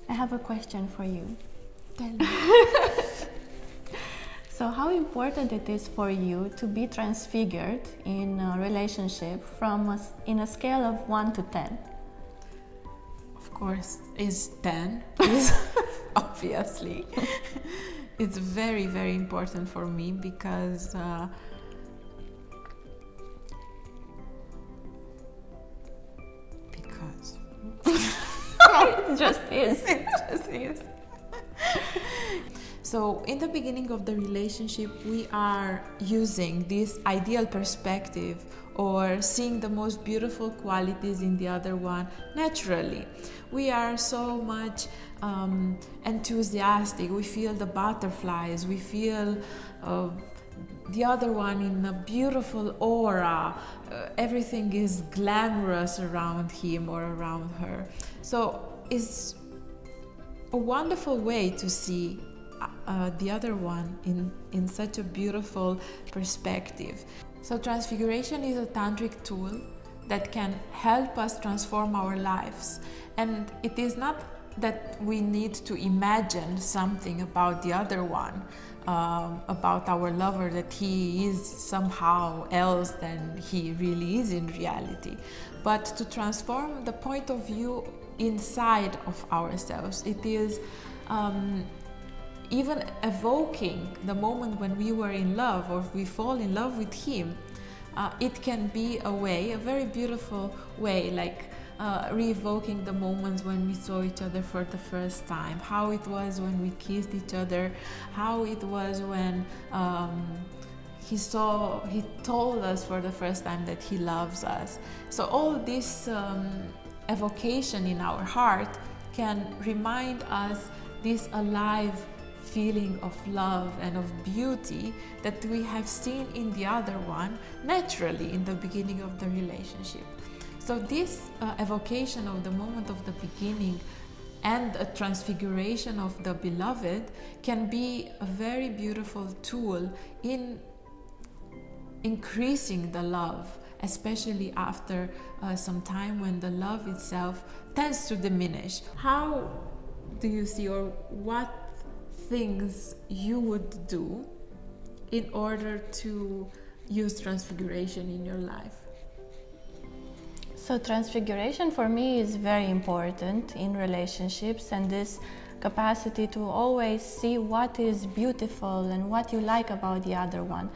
I have a question for you. Tell me. So how important it is for you to be transfigured in a relationship in a scale of 1 to 10? Of course, is 10. Obviously. It's very, very important for me because It just is. It just is. So in the beginning of the relationship, we are using this ideal perspective or seeing the most beautiful qualities in the other one naturally. We are so much enthusiastic. We feel the butterflies. We feel the other one in a beautiful aura. Everything is glamorous around him or around her. So it's a wonderful way to see the other one in such a beautiful perspective. So Transfiguration is a tantric tool that can help us transform our lives. And it is not that we need to imagine something about the other one, about our lover, that he is somehow else than he really is in reality, but to transform the point of view inside of ourselves. It is even evoking the moment when we were in love or we fall in love with him. It can be a way, a very beautiful way, like re-evoking the moments when we saw each other for the first time, how it was when we kissed each other, how it was when he told us for the first time that he loves us. So all this evocation in our heart can remind us this alive feeling of love and of beauty that we have seen in the other one naturally in the beginning of the relationship. So this evocation of the moment of the beginning and a transfiguration of the beloved can be a very beautiful tool in increasing the love, especially after some time when the love itself tends to diminish. How do you see, or what things you would do in order to use transfiguration in your life? So transfiguration for me is very important in relationships, and this capacity to always see what is beautiful and what you like about the other one.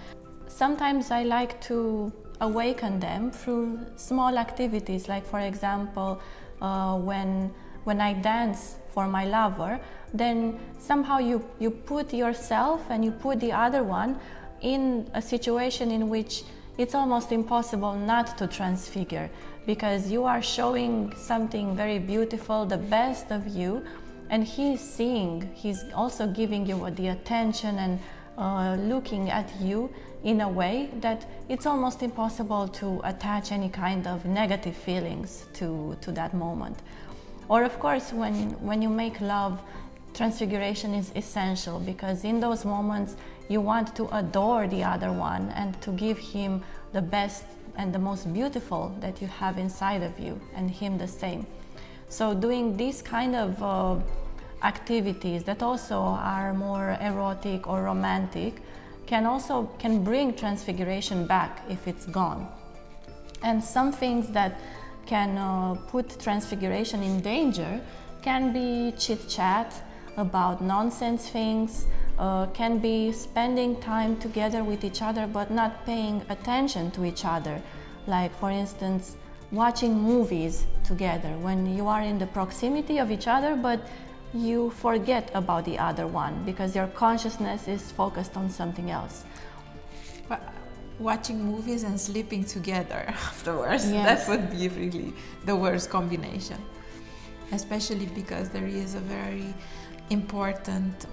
Sometimes I like to awaken them through small activities, like for example, when I dance for my lover, then somehow you put yourself and you put the other one in a situation in which it's almost impossible not to transfigure, because you are showing something very beautiful, the best of you, and he's seeing, he's also giving you the attention and looking at you in a way that it's almost impossible to attach any kind of negative feelings to that moment. Or of course, when you make love, transfiguration is essential, because in those moments you want to adore the other one and to give him the best and the most beautiful that you have inside of you, and him the same. So doing these kind of activities that also are more erotic or romantic can bring transfiguration back if it's gone. And some things that can put transfiguration in danger can be chit-chat about nonsense things, can be spending time together with each other but not paying attention to each other. Like for instance, watching movies together when you are in the proximity of each other but you forget about the other one because your consciousness is focused on something else. Watching movies and sleeping together afterwards, yes. That would be really the worst combination, especially because there is a very important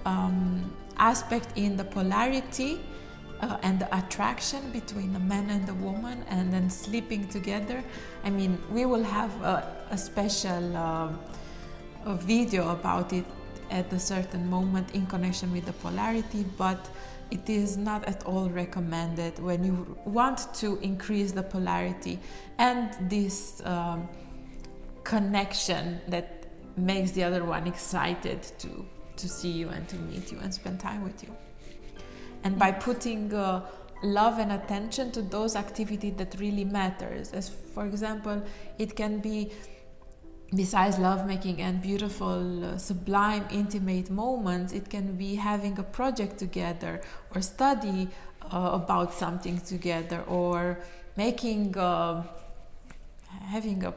aspect in the polarity and the attraction between the man and the woman, and then sleeping together. I mean, we will have a special a video about it at a certain moment in connection with the polarity, but it is not at all recommended when you want to increase the polarity and this connection that makes the other one excited to see you and to meet you and spend time with you. And by putting love and attention to those activities that really matters, as for example, it can be, besides lovemaking and beautiful, sublime, intimate moments, it can be having a project together, or study about something together, or making, having a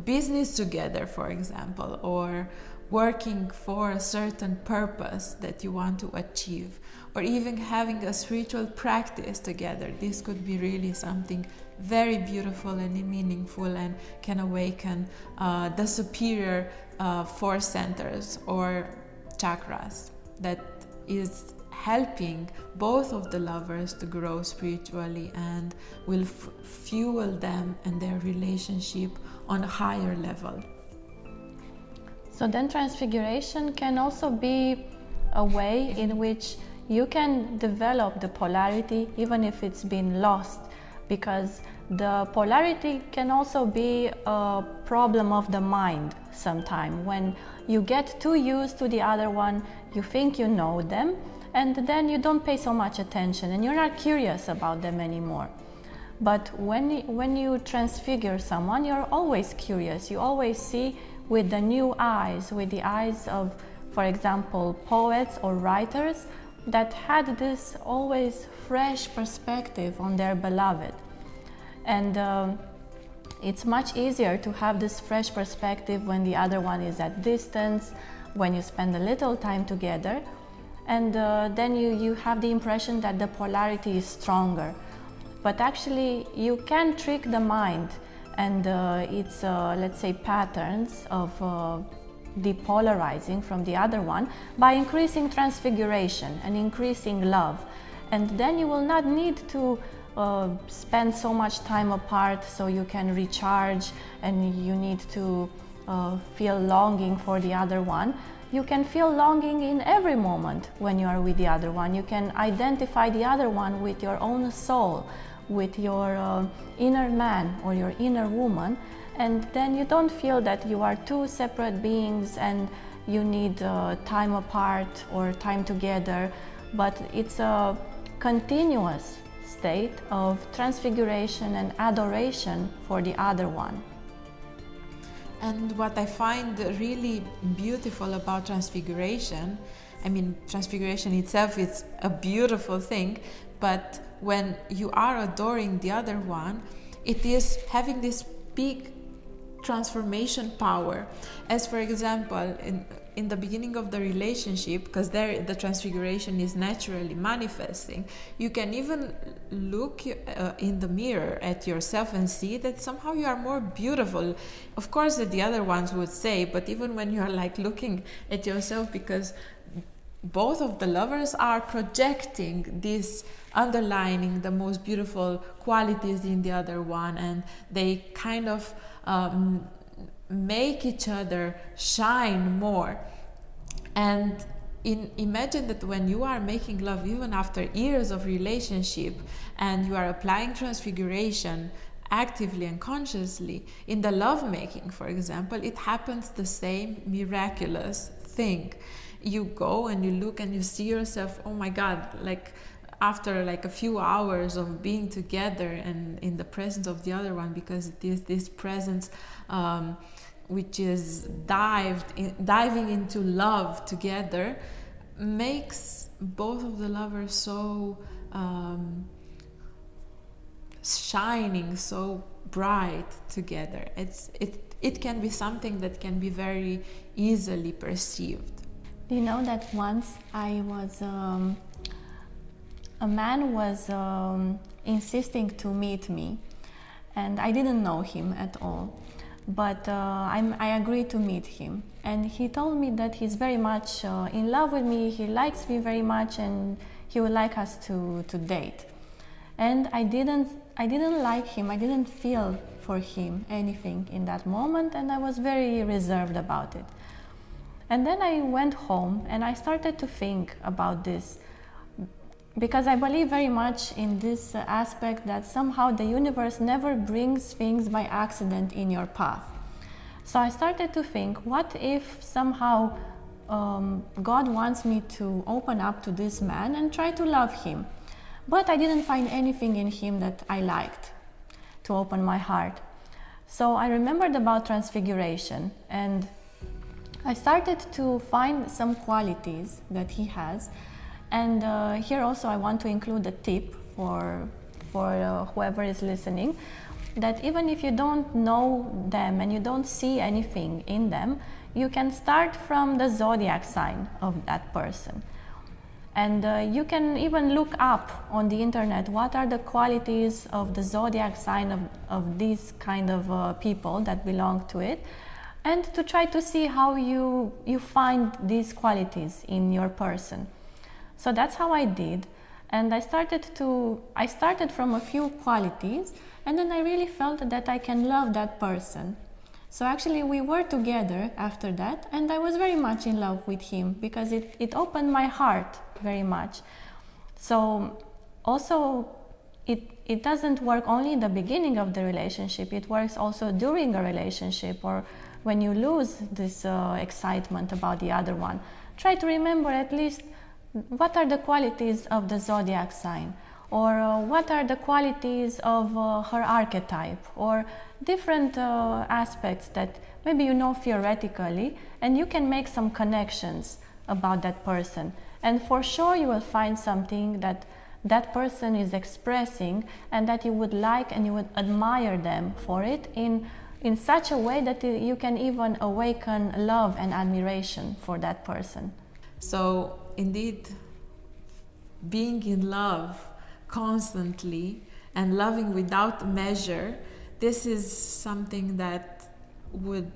business together, for example, or working for a certain purpose that you want to achieve, or even having a spiritual practice together. This could be really something very beautiful and meaningful, and can awaken the superior force centers or chakras that is helping both of the lovers to grow spiritually and will fuel them and their relationship on a higher level. So then transfiguration can also be a way in which you can develop the polarity even if it's been lost, because the polarity can also be a problem of the mind sometime. When you get too used to the other one, you think you know them, and then you don't pay so much attention and you're not curious about them anymore. But when you transfigure someone, you're always curious. You always see with the new eyes, with the eyes of, for example, poets or writers that had this always fresh perspective on their beloved. And it's much easier to have this fresh perspective when the other one is at distance, when you spend a little time together, and then you have the impression that the polarity is stronger. But actually you can trick the mind and its, let's say, patterns of depolarizing from the other one by increasing transfiguration and increasing love. And then you will not need to spend so much time apart so you can recharge and you need to feel longing for the other one. You can feel longing in every moment when you are with the other one. You can identify the other one with your own soul, with your inner man or your inner woman, and then you don't feel that you are two separate beings and you need time apart or time together, but it's a continuous state of transfiguration and adoration for the other one. And what I find really beautiful about transfiguration, I mean, transfiguration itself is a beautiful thing, but when you are adoring the other one, it is having this big transformation power. As for example, in the beginning of the relationship, because there the transfiguration is naturally manifesting, you can even look in the mirror at yourself and see that somehow you are more beautiful. Of course that the other ones would say, but even when you are like looking at yourself, because both of the lovers are projecting this, underlining the most beautiful qualities in the other one, and they kind of make each other shine more. And imagine that when you are making love, even after years of relationship, and you are applying transfiguration actively and consciously in the lovemaking, for example, it happens the same miraculous thing. You go and you look and you see yourself, oh my God, like after like a few hours of being together and in the presence of the other one, because it is this presence which is diving into love together, makes both of the lovers so shining, so bright together. It can be something that can be very easily perceived. Do you know that once I was a man was insisting to meet me, and I didn't know him at all, but I agreed to meet him, and he told me that he's very much in love with me, he likes me very much, and he would like us to date. And I didn't like him, I didn't feel for him anything in that moment, and I was very reserved about it. And then I went home and I started to think about this. because I believe very much in this aspect that somehow the universe never brings things by accident in your path. So I started to think, what if somehow God wants me to open up to this man and try to love him, but I didn't find anything in him that I liked to open my heart. So I remembered about Transfiguration, and I started to find some qualities that he has. And here also I want to include a tip for whoever is listening, that even if you don't know them and you don't see anything in them, you can start from the zodiac sign of that person. And you can even look up on the internet what are the qualities of the zodiac sign of these kind of people that belong to it, and to try to see how you find these qualities in your person. So that's how I did, and I started from a few qualities, and then I really felt that I can love that person. So actually we were together after that, and I was very much in love with him because it opened my heart very much. So also it doesn't work only in the beginning of the relationship, it works also during a relationship, or when you lose this excitement about the other one. Try to remember at least what are the qualities of the zodiac sign, or what are the qualities of her archetype, or different aspects that maybe you know theoretically, and you can make some connections about that person. And for sure you will find something that that person is expressing and that you would like, and you would admire them for it in such a way that you can even awaken love and admiration for that person. So indeed, being in love constantly and loving without measure, this is something that would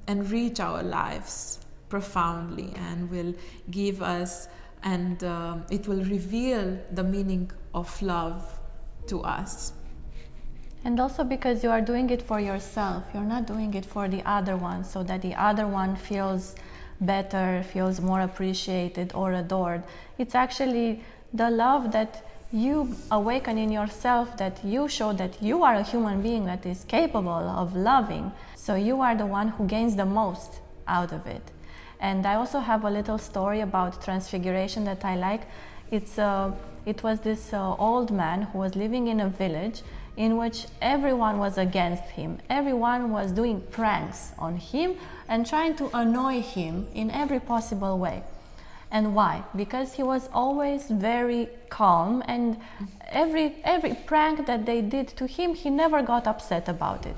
enrich our lives profoundly and will give us, and it will reveal the meaning of love to us. And also because you are doing it for yourself, you're not doing it for the other one, so that the other one feels better, feels more appreciated or adored. It's actually the love that you awaken in yourself, that you show that you are a human being that is capable of loving. So you are the one who gains the most out of it. And I also have a little story about Transfiguration that I like. It was this old man who was living in a village in which everyone was against him. Everyone was doing pranks on him and trying to annoy him in every possible way. And why? Because he was always very calm, and every prank that they did to him, he never got upset about it.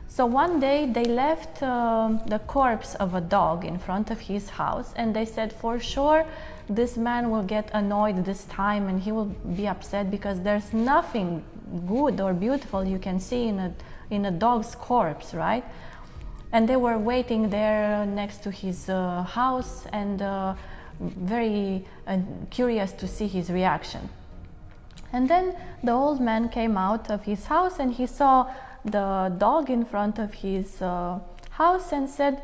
So one day they left the corpse of a dog in front of his house, and they said, for sure this man will get annoyed this time and he will be upset because there's nothing good or beautiful you can see in a dog's corpse, right? And they were waiting there next to his house, and very curious to see his reaction. And then the old man came out of his house and he saw the dog in front of his house and said,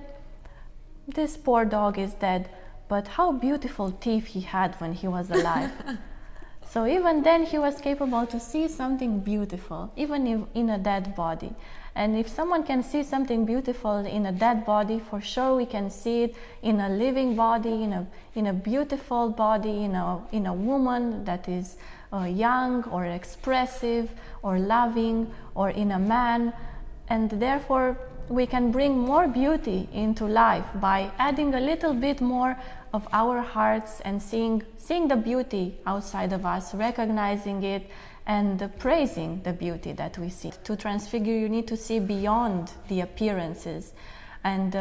this poor dog is dead, but how beautiful teeth he had when he was alive. So even then he was capable to see something beautiful, even in a dead body. And if someone can see something beautiful in a dead body, for sure we can see it in a living body, in a beautiful body, in a woman that is young or expressive or loving, or in a man. And therefore we can bring more beauty into life by adding a little bit more of our hearts and seeing the beauty outside of us, recognizing it, and praising the beauty that we see. To transfigure, you need to see beyond the appearances. And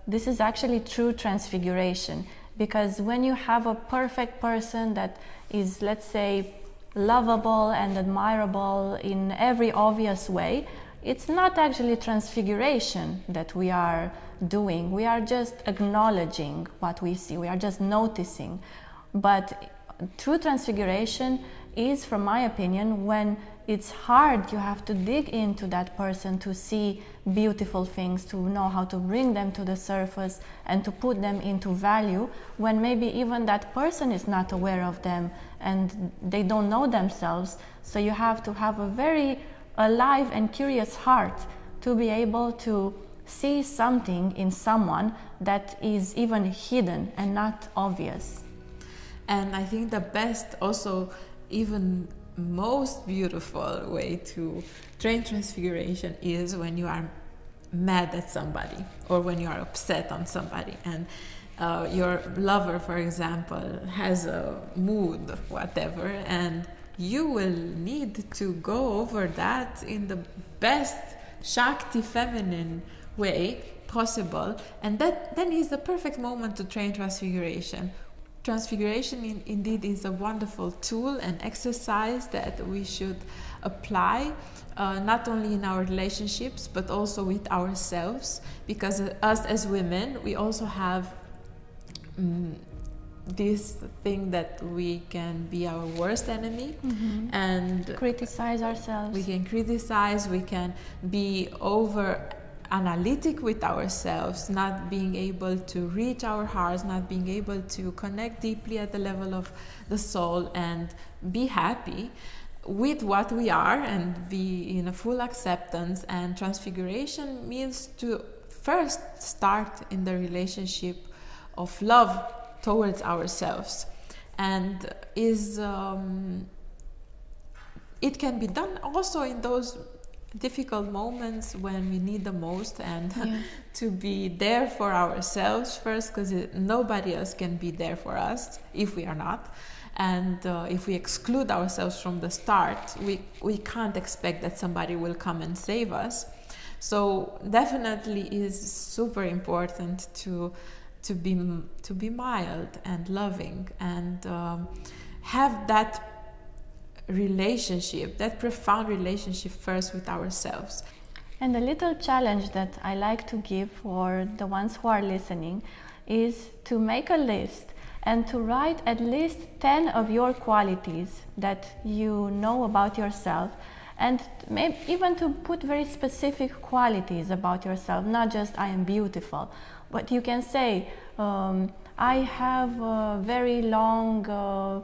this is actually true transfiguration, because when you have a perfect person that is, let's say, lovable and admirable in every obvious way, it's not actually transfiguration that we are doing. We are just acknowledging what we see. We are just noticing. But true transfiguration is, from my opinion, when it's hard. You have to dig into that person to see beautiful things, to know how to bring them to the surface and to put them into value, when maybe even that person is not aware of them and they don't know themselves. So you have to have a very alive and curious heart to be able to see something in someone that is even hidden and not obvious. And I think the best, also even most beautiful way to train transfiguration is when you are mad at somebody or when you are upset on somebody, and your lover, for example, has a mood, whatever, and you will need to go over that in the best Shakti feminine way possible, and that then is the perfect moment to train transfiguration. Transfiguration indeed is a wonderful tool and exercise that we should apply not only in our relationships but also with ourselves, because us as women, we also have this thing that we can be our worst enemy, and Criticize ourselves. we can criticize, we can be over analytic with ourselves, not being able to reach our hearts, not being able to connect deeply at the level of the soul and be happy with what we are and be in a full acceptance. And transfiguration means to first start in the relationship of love towards ourselves, and is it can be done also in those difficult moments when we need the most, and to be there for ourselves first, because nobody else can be there for us if we are not. And if we exclude ourselves from the start, we can't expect that somebody will come and save us. So definitely is super important to be mild and loving, and have that relationship, that profound relationship first with ourselves. And a little challenge that I like to give for the ones who are listening is to make a list and to write at least 10 of your qualities that you know about yourself, and maybe even to put very specific qualities about yourself, not just I am beautiful, but you can say I have a very long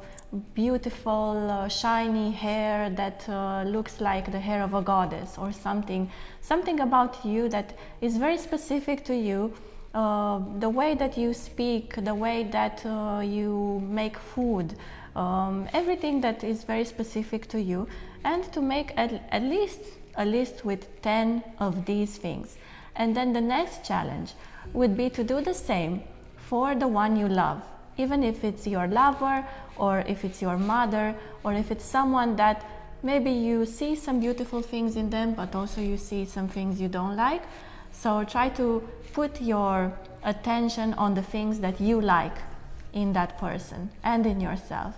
beautiful shiny hair that looks like the hair of a goddess, or something about you that is very specific to you, the way that you speak, the way that you make food, everything that is very specific to you, and to make at least a list with 10 of these things. And then the next challenge would be to do the same for the one you love, even if it's your lover, or if it's your mother, or if it's someone that maybe you see some beautiful things in them, but also you see some things you don't like. So try to put your attention on the things that you like in that person and in yourself.